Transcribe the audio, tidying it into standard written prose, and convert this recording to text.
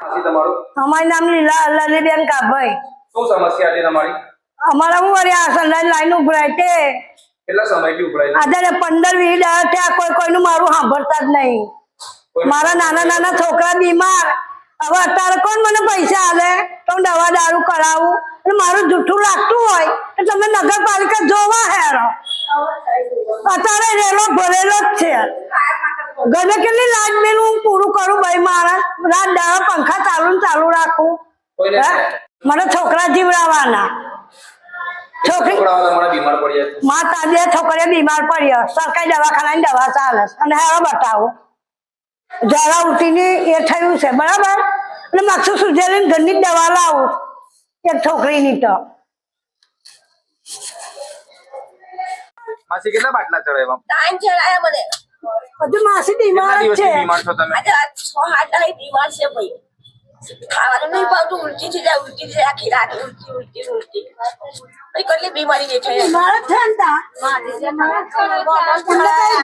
અમારું નામ લલીબેન કાભાઈ. શું સમસ્યા છે તમારી? અમારા હું આ સંડાસ લાઈન ઉભરાય તે કેટલા સમયથી ઉભરાય? આજે 15-20 દાડા થયા, કોઈનું મારું સાંભળતા જ નહીં. મારા નાના છોકરા બીમાર, હવે અત્યારે કોણ મને પૈસા આલે તો હું દવા દારૂ કરાવું? અને મારું જૂઠું લાગતું હોય તો તમે નગરપાલિકા જોવા હેરો. અત્યારે રેલો ભરેલો જ છે. ગમે કેટલી લાજ બિલ હું પૂરું કરું ભાઈ, મારા રાત દાડા પંખા ચાલુ રાખું. મને છોકરા જીવડાવવાના. માતા 2 છોકરીઓ બીમાર પડ્યા, સરકારી દવાખાનાની દવા ચાલે અને હવે બતાવો જરા ઉઠીને એ થયું છે બરાબર. એટલે માથું સુધેલી ઘરની દવા લાવું એક છોકરીની. તો માસી કેટલા બાટલા ચડાવ્યા? 3 ચડાયા મને. બધું માસી બીમાર છે. બીમાર છો તમે? આજે 6-8 દાડા બીમાર છે ભાઈ. ખાવાનું નહીં ભાવતું, ઉલટી થઈ જાય આખી રાત ઉલટી. ભાઈ કેટલી બીમારી દેખાય. બીમાર છે ને